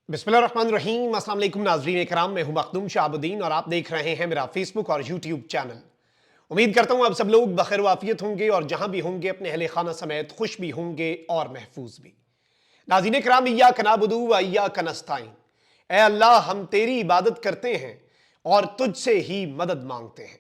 बिस्मिल्लाहिर्रहमानिर्रहीम। अस्सलाम वालेकुम नाज़रीन इकराम, मैं हूं मखदूम शाहबुद्दीन और आप देख रहे हैं मेरा फेसबुक और यूट्यूब चैनल। उम्मीद करता हूं आप सब लोग बखैर वाफियत होंगे और जहां भी होंगे अपने अहले खाना समेत खुश भी होंगे और महफूज भी। नाज़रीन इकराम, इय्याका नअबुदु व इय्याका नस्तईन। ऐ अल्लाह, हम तेरी इबादत करते हैं और तुझसे ही मदद मांगते हैं।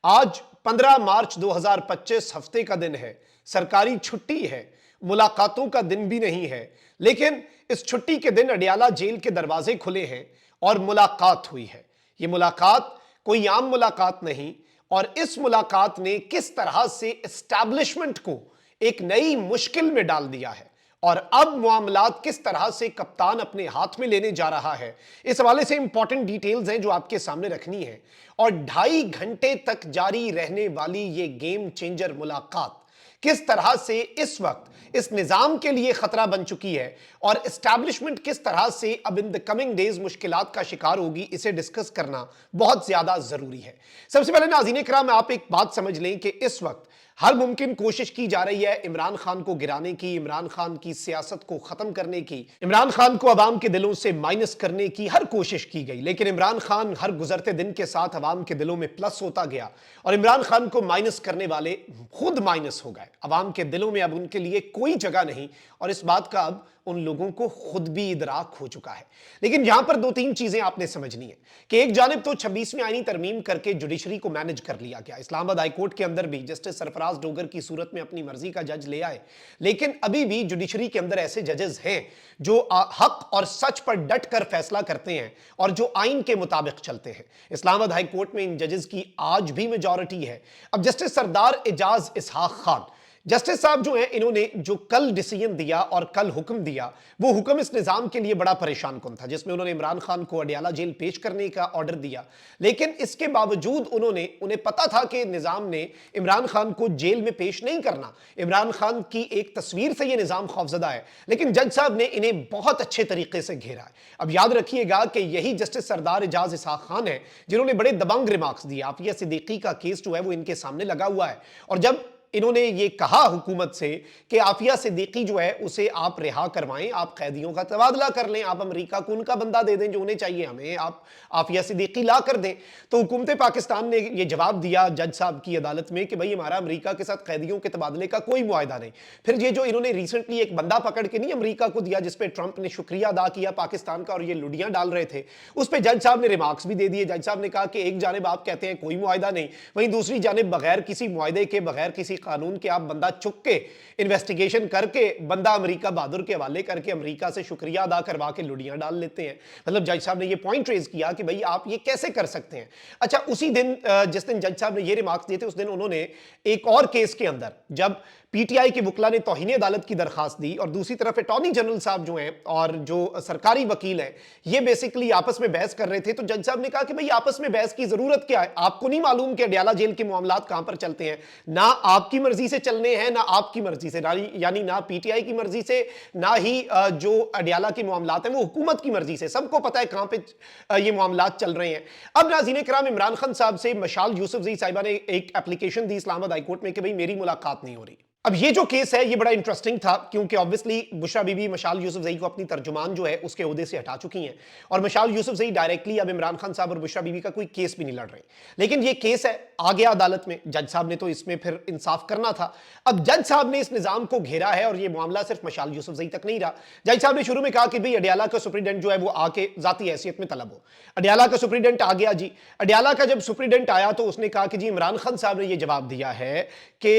आज 15 मार्च 2025 हफ्ते का दिन है, सरकारी छुट्टी है, मुलाकातों का दिन भी नहीं है, लेकिन इस छुट्टी के दिन अडियाला जेल के दरवाजे खुले हैं और मुलाकात हुई है। ये मुलाकात कोई आम मुलाकात नहीं और इस मुलाकात ने किस तरह से एस्टैब्लिशमेंट को एक नई मुश्किल में डाल दिया है और अब मामलात किस तरह से कप्तान अपने हाथ में लेने जा रहा है, इस हवाले से इंपॉर्टेंट डिटेल्स हैं जो आपके सामने रखनी है। और 2.5 घंटे तक जारी रहने वाली ये गेम चेंजर मुलाकात किस तरह से इस वक्त इस निजाम के लिए खतरा बन चुकी है और एस्टैब्लिशमेंट किस तरह से अब इन द कमिंग डेज मुश्किलात का शिकार होगी, इसे डिस्कस करना बहुत ज्यादा जरूरी है। सबसे पहले नाज़रीन इकराम, आप एक बात समझ लें कि इस वक्त हर मुमकिन कोशिश की जा रही है इमरान खान को गिराने की, इमरान खान की सियासत को खत्म करने की, इमरान खान को अवाम के दिलों से माइनस करने की हर कोशिश की गई। लेकिन इमरान खान हर गुजरते दिन के साथ अवाम के दिलों में प्लस होता गया और इमरान खान को माइनस करने वाले खुद माइनस हो गए। अवाम के दिलों में अब उनके लिए कोई जगह नहीं और इस बात का अब उन लोगों को खुद भी इदराक हो चुका है। लेकिन यहां पर 2-3 चीजें आपने समझनी है कि एक जानिब तो 26वीं आईनी तरमीम करके जुडिशरी को मैनेज कर लिया गया। इस्लामाबाद हाई कोर्ट के अंदर भी जस्टिस सरफराज डोगर की सूरत में अपनी मर्जी का जज ले आए, लेकिन अभी भी जुडिशरी के अंदर ऐसे जजेस हैं जो हक और सच पर डट कर फैसला करते हैं और जो आइन के मुताबिक चलते हैं। इस्लामाबाद हाई कोर्ट में इन जजेस की आज भी मेजॉरिटी है। अब जस्टिस सरदार एजाज इसहाक खान जस्टिस साहब जो है, इन्होंने जो कल डिसीजन दिया और कल हुक्म दिया, वो हुक्म इस निजाम के लिए बड़ा परेशान कुन था, जिसमें उन्होंने इमरान खान को अडियाला जेल पेश करने का ऑर्डर दिया। लेकिन इसके बावजूद उन्हें पता था कि निजाम ने इमरान खान को जेल में पेश नहीं करना। इमरान खान की एक तस्वीर से यह निजाम खौफजदा है, लेकिन जज साहब ने इन्हें बहुत अच्छे तरीके से घेरा है। अब याद रखिएगा कि यही जस्टिस सरदार एजाज इसहाक खान है जिन्होंने बड़े दबंग रिमार्क्स दिए। आफिया सिद्दीकी का केस जो है वो इनके सामने लगा हुआ है और जब इन्होंने ये कहा हुकूमत से कि आफिया सिद्दीकी जो है उसे आप रिहा करवाएं, आप कैदियों का तबादला कर लें, आप अमेरिका को उनका बंदा दे दें जो उन्हें चाहिए, हमें आप आफिया सिद्दीकी ला कर दें, तो हुकूमत पाकिस्तान ने यह जवाब दिया जज साहब की अदालत में कि भाई हमारा अमेरिका के साथ कैदियों के तबादले का कोई मुआहदा नहीं। फिर ये जो इन्होंने रिसेंटली एक बंदा पकड़ के नहीं अमेरिका को दिया जिसपे ट्रंप ने शुक्रिया अदा किया पाकिस्तान का और ये लुडियां डाल रहे थे, उस पर जज साहब ने रिमार्क्स भी दे दिए। जज साहब ने कहा कि एक जानिब आप कहते हैं कोई मुआहदा नहीं, वहीं दूसरी जानिब बगैर किसी मुआहदे के, बगैर किसी कानून के आप बंदा चुक के इन्वेस्टिगेशन करके बंदा अमेरिका बहादुर के हवाले करके अमेरिका से शुक्रिया अदा करवा के लुडियां डाल लेते हैं। मतलब जज साहब ने ये पॉइंट रेज किया कि भाई आप ये कैसे कर सकते हैं। अच्छा, उसी दिन जिस दिन जज साहब ने ये रिमार्क्स दिए थे, उस दिन उन्होंने एक और केस के अंदर जब पीटीआई के वकला ने तौहीन अदालत की दरखास्त दी और दूसरी तरफ अटॉर्नी जनरल साहब जो हैं और जो सरकारी वकील हैं ये बेसिकली आपस में बहस कर रहे थे, तो जज साहब ने कहा कि भाई आपस में बहस की जरूरत क्या है, आपको नहीं मालूम कि अडियाला जेल के मामलात कहां पर चलते हैं, ना आपकी मर्जी से चलने हैं ना आपकी मर्जी से, यानी ना पीटीआई की मर्जी से ना ही जो अडियाला के मामलात हैं वो हुकूमत की मर्जी से। सबको पता है कहां पे ये मामलात चल रहे हैं। अब नाज़रीन इकराम, इमरान खान साहब से मशाल यूसुफजई साहिबा ने एक एप्लीकेशन दी इस्लामाबाद हाई कोर्ट में कि भाई मेरी मुलाकात नहीं हो रही। अब ये जो केस है ये बड़ा इंटरेस्टिंग था क्योंकि ऑब्वियसली बुशरा बीबी मशाल यूसुफजई को अपनी तर्जुमान जो है उसके ओहदे से हटा चुकी हैं और मशाल यूसुफजई डायरेक्टली अब इमरान खान साहब और बुशरा बीबी का कोई केस भी नहीं लड़ रहे। लेकिन ये केस है, आ गया अदालत में, जज साहब ने तो इसमें फिर इंसाफ करना था। अब जज साहब ने इस निजाम को घेरा है और ये मामला सिर्फ मशाल यूसुफजई तक नहीं रहा। जज साहब ने शुरू में कहा कि भाई अडियाला का सुप्रीडेंट जो है वो आके जाती हैसियत में तलब हो। अडियाला का सुप्रीडेंट आ गया जी। अडियाला का जब सुप्रीडेंट आया तो उसने कहा कि जी इमरान खान साहब ने यह जवाब दिया है कि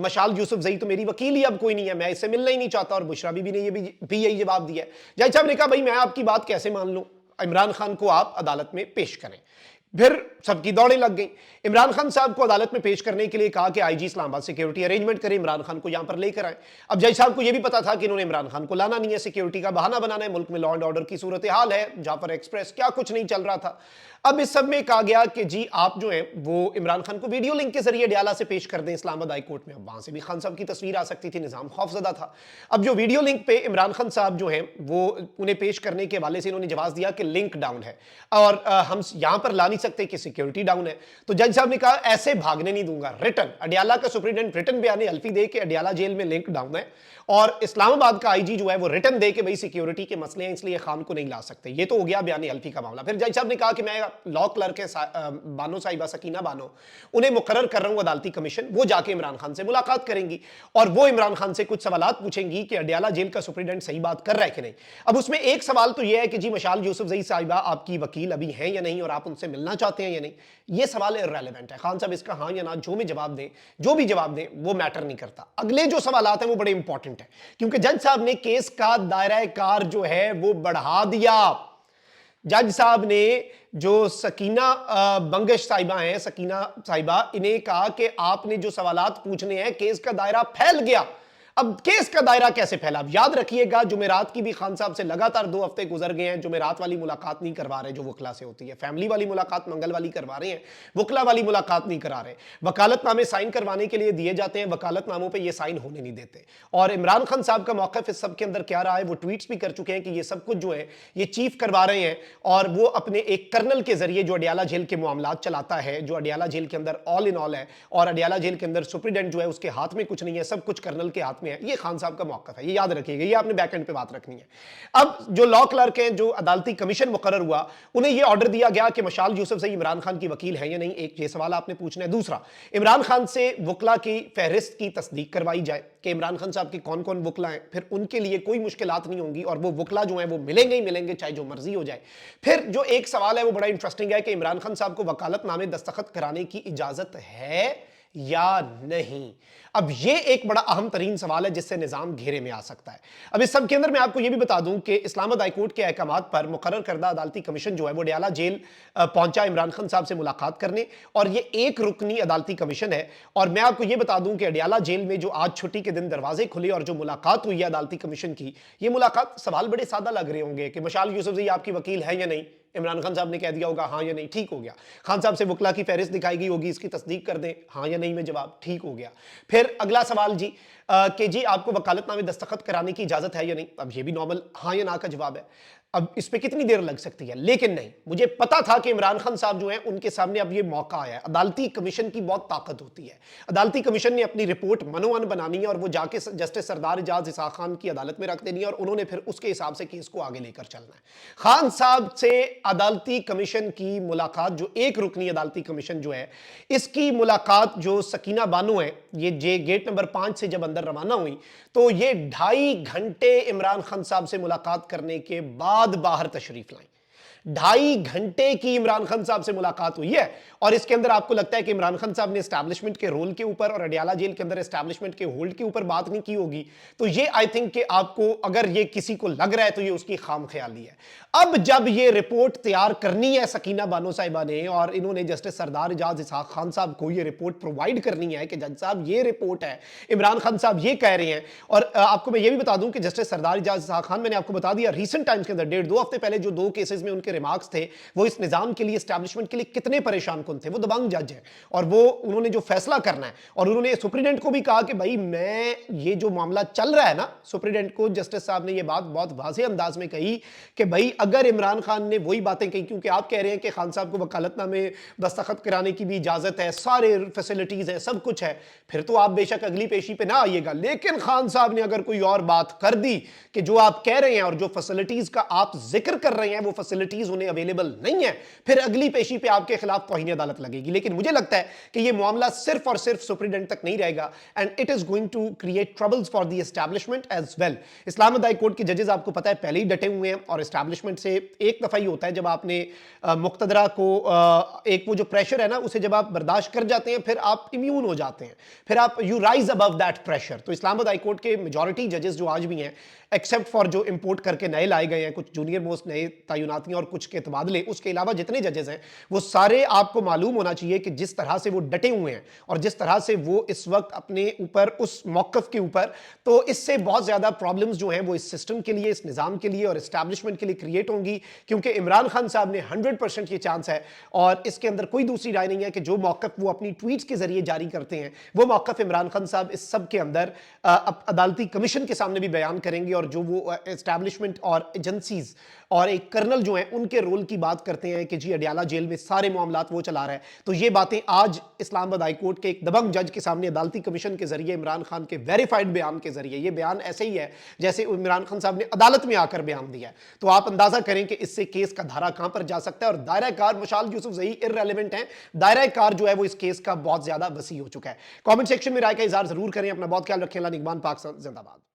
मशाल यूसुफजई तो मेरी वकील ही अब कोई नहीं है, मैं इससे मिलना ही नहीं चाहता, और बुशरा बीबी ने ये भी यही जवाब दिया है। जज साहब ने कहा भाई मैं आपकी बात कैसे मान लूं, इमरान खान को आप अदालत में पेश करें। फिर सबकी दौड़ें लग गई। इमरान खान साहब को अदालत में पेश करने के लिए कहा कि आईजी इस्लामाबाद सिक्योरिटी अरेंजमेंट करे, इमरान खान को यहां पर लेकर आए। अब जज साहब को यह भी पता था कि इन्होंने इमरान खान को लाना नहीं है, सिक्योरिटी का बहाना बनाना है, मुल्क में लॉ एंड ऑर्डर की सूरत हाल है, जाफर एक्सप्रेस क्या कुछ नहीं चल रहा था। अब इस सब में कहा गया कि जी आप जो है वो इमरान खान को वीडियो लिंक के जरिए अडियाला से पेश कर दें इस्लामाबाद हाई कोर्ट में। अब वहां से भी खान साहब की तस्वीर आ सकती थी, निजाम खौफजदा था। अब जो वीडियो लिंक पे इमरान खान साहब जो है वो उन्हें पेश करने के हवाले से इन्होंने जवाब दिया कि लिंक डाउन है और हम यहां पर ला नहीं सकते कि सिक्योरिटी डाउन है। तो जज साहब ने कहा ऐसे भागने नहीं दूंगा, रिटर्न अडियाला का सुप्रीडेंट रिटर्न बयान हल्फी दे के अडियाला जेल में लिंक डाउन है और इस्लामाबाद का आईजी जो है वो रिटर्न दे के भाई सिक्योरिटी के मसले हैं इसलिए खान को नहीं ला सकते। ये तो हो गया बयान हल्फी का मामला। फिर जज साहब ने कहा कि मैं लॉ क्लर्क है बानो साहिबा सकीना बानो, उन्हें मुकर्रर कर रहा हूं अदालती कमीशन, वो जाके इमरान खान से मुलाकात करेंगी और वो इमरान खान से कुछ सवाल पूछेंगी कि अडियाला जेल का सुप्रीडेंट सही बात कर रहा है कि नहीं। अब उसमें एक सवाल तो यह है कि जी मशाल यूसुफजई साहिबा आपकी वकील अभी हैं या नहीं और आप उनसे मिलना चाहते हैं या नहीं। ये सवाल इररेलेवेंट है। खान साहब इसका हाँ या ना जो भी जवाब दें वो मैटर नहीं करता। अगले जो सवाल हैं वो बड़े इंपॉर्टेंट है क्योंकि जज साहब ने केस का दायरा कार जो है वो बढ़ा दिया। जज साहब ने जो सकीना बंगश साहिबा हैं, सकीना साहिबा, इन्हें कहा कि आपने जो सवालात पूछने हैं केस का दायरा फैल गया। अब केस का दायरा कैसे फैला? अब याद रखिएगा जुमेरात की भी खान साहब से लगातार 2 हफ्ते गुजर गए हैं, जुमेरात वाली मुलाकात नहीं करवा रहे जो वकला से होती है, फैमिली वाली मुलाकात मंगल वाली करवा रहे हैं, वकला वाली मुलाकात नहीं करा रहे। वकालतनामे साइन करवाने के लिए दिए जाते हैं, वकालतनामों पे ये साइन होने नहीं देते। और इमरान खान साहब का मौक़िफ़ इस सब के अंदर क्या रहा है? वो ट्वीट्स भी कर चुके हैं कि ये सब कुछ जो है ये चीफ करवा रहे हैं और वो अपने एक कर्नल के जरिए जो अडियाला जेल के मामलात चलाता है, जो अडियाला जेल के अंदर ऑल इन ऑल है और अडियाला जेल के अंदर सुप्रीडेंट जो है उसके हाथ में कुछ नहीं है, सब कुछ कर्नल के हाथ में है। ये खान साहब का मौक़िफ़ है, ये याद रखिएगा, ये आपने बैक एंड पे बात रखनी है। अब जो लॉ क्लर्क हैं, जो अदालती कमीशन मुकर्रर हुआ, उन्हें यह ऑर्डर दिया गया कि मशाल यूसुफजई इमरान खान की वकील है या नहीं। एक ये सवाल आपने पूछना है। दूसरा, इमरान खान से वकला की फहरिस्त की तस्दीक करवाई जाए कि इमरान खान साहब के कौन कौन वकला हैं, फिर उनके लिए कोई मुश्किलात नहीं होंगी और वो वकला जो हैं वो मिलेंगे ही मिलेंगे चाहे जो मर्जी हो जाए। फिर जो एक सवाल है वो बड़ा इंटरेस्टिंग है कि इमरान खान साहब को वकालतनामे दस्तखत कराने की इजाजत है या नहीं। अब ये एक बड़ा अहम तरीन सवाल है जिससे निजाम घेरे में आ सकता है। अब इस सब के अंदर मैं आपको ये भी बता दूं कि इस्लामाबाद हाई कोर्ट के अहकामात पर मुकर्रर करदा अदालती कमीशन जो है वो अडियाला जेल पहुंचा इमरान खान साहब से मुलाकात करने और ये एक रुकनी अदालती कमीशन है। और मैं आपको ये बता दूं कि अडियाला जेल में जो आज छुट्टी के दिन दरवाजे खुले और जो मुलाकात हुई है अदालती कमीशन की, ये मुलाकात सवाल बड़े सादा लग रहे होंगे कि मशाल यूसुफजई आपकी वकील है या नहीं। इमरान खान साहब ने कह दिया होगा हाँ या नहीं, ठीक हो गया। खान साहब से वकला की फहरिस्त दिखाई गई होगी, इसकी तस्दीक कर दें, हाँ या नहीं में जवाब, ठीक हो गया। फिर अगला सवाल जी कि जी आपको वकालतनामे दस्तखत कराने की इजाजत है या नहीं। अब ये भी नॉर्मल हाँ या ना का जवाब है। अब इस पे कितनी देर लग सकती है, लेकिन नहीं, मुझे पता था कि इमरान खान साहब जो हैं उनके सामने अब ये मौका आया है। अदालती कमीशन की बहुत ताकत होती है। अदालती कमीशन ने अपनी रिपोर्ट मनोअन बनानी है और वो जाके जस्टिस सरदार एजाज इसाक खान की अदालत में रख देनी है और उन्होंने फिर उसके हिसाब से केस को आगे लेकर चलना है। खान साहब से अदालती कमीशन की मुलाकात, जो एक रुकनी अदालती कमीशन जो है, इसकी मुलाकात जो सकीना बानो है, ये जे गेट नंबर 5 से जब अंदर रवाना हुई तो ये 2.5 घंटे इमरान खान साहब से मुलाकात करने के बाद बाहर तशरीफ लाई। 2.5 घंटे की इमरान खान साहब से मुलाकात हुई है और इसके अंदर आपको लगता है कि इमरान खान साहब ने एस्टैब्लिशमेंट के रोल के ऊपर और अडियाला जेल के अंदर एस्टैब्लिशमेंट के होल्ड के ऊपर बात नहीं की होगी। तो ये आई थिंक कि आपको अगर ये किसी को लग रहा है तो ये उसकी खाम ख्याली है। अब जब ये रिपोर्ट तैयार करनी है सकीना बानो साहिबा ने और इन्होंने जस्टिस सरदार एजाज इसाक खान साहब को ये रिपोर्ट प्रोवाइड करनी है कि जज साहब ये रिपोर्ट है, इमरान खान साहब ये कह रहे हैं। और आपको मैं ये भी बता दूं कि जस्टिस सरदार एजाज इसाक खान, मैंने आपको बता दिया रिसेंट टाइम्स के अंदर 1.5-2 हफ्ते पहले जो 2 केसेस में उनके रिमार्क्स थे वो इस निजाम के लिए, एस्टैब्लिशमेंट के लिए कितने परेशान कुन थे। वो दबंग जज है और वो उन्होंने जो फैसला करना है और उन्होंने सुप्रीडेंट को भी कहा कि भाई मैं ये जो मामला चल रहा है ना, सुप्रीडेंट को जस्टिस साहब ने ये बात बहुत वाज़ेह अंदाज में कही कि भाई अगर इमरान खान ने वही बातें कही, क्योंकि आप कह रहे हैं कि खान साहब को वकालतनामे दस्तखत कराने की भी इजाजत है, सारे फैसिलिटीज है, सब कुछ है, फिर तो आप बेशक अगली पेशी पे ना आइएगा। लेकिन खान साहब ने अगर कोई और बात कर दी कि जो आप कह रहे हैं और जो फैसिलिटीज का आप जिक्र कर रहे हैं वो फैसिलिटीज उन्हें अवेलेबल नहीं है, फिर अगली पेशी पे आपके खिलाफ तौहीन अदालत लगेगी। लेकिन मुझे लगता है कि ये मामला सिर्फ और सिर्फ सुप्रीडेंट तक नहीं रहेगा and it is going to create troubles for the establishment as well. Islamabad high court के जजेस आपको पता है पहले ही डटे हुए हैं और एस्टैब्लिशमेंट से एक दफा ही होता है जब आपने मुक्तदरा को एक वो जो प्रेशर है ना उसे जब आप बर्दाश्त कर जाते हैं फिर आप इम्यून हो जाते हैं, फिर आप you rise above that pressure. तो इस्लामाबाद हाई कोर्ट के मेजॉरिटी जजेस जो आज भी हैं, एक्सेप्ट फॉर जो इंपोर्ट करके नए लाए गए हैं, कुछ जूनियर मोस्ट नए तैनातियां और कुछ के तबादले, उसके अलावा जितने जजेस हैं वो सारे आपको मालूम होना चाहिए कि जिस तरह से वो डटे हुए हैं और जिस तरह से वो इस वक्त अपने ऊपर उस मौकफ के ऊपर, तो इससे बहुत ज्यादा प्रॉब्लम्स जो हैं वो इस सिस्टम के लिए, इस निजाम के लिए और एस्टैब्लिशमेंट के लिए क्रिएट होंगी। क्योंकि इमरान खान साहब ने 100% ये चांस है और इसके अंदर कोई दूसरी राय नहीं है कि जो मौकफ वो अपनी ट्वीट्स के जरिए जारी करते हैं वो मौकफ इमरान खान साहब इस सब के अंदर अदालती कमीशन के सामने भी बयान करेंगे और जो वो एस्टैब्लिशमेंट और एजेंसीज और एक कर्नल जो है हैं उनके रोल की बात करते हैं कि जी अडयाला जेल में सारे मामलात वो चला रहा है, तो ये बातें आज इस्लामाबाद हाई कोर्ट के एक दबंग जज के सामने अदालती कमीशन के जरिए इमरान खान के वेरीफाइड बयान के जरिए, ये बयान ऐसे ही है जैसे इमरान खान साहब ने अदालत में आकर बयान दिया है। तो आप अंदाजा करें कि इससे केस का धारा कहां पर जा सकता है। और दायरा कार मशाल यूसुफजई इररेलेवेंट है, दायरा कार जो है वो इस केस का बहुत ज्यादा वसी हो चुका है। कमेंट सेक्शन में राय का इजहार जरूर करें। अपना बहुत ख्याल रखें। अल्लाह निगहबान। पाक जिंदाबाद।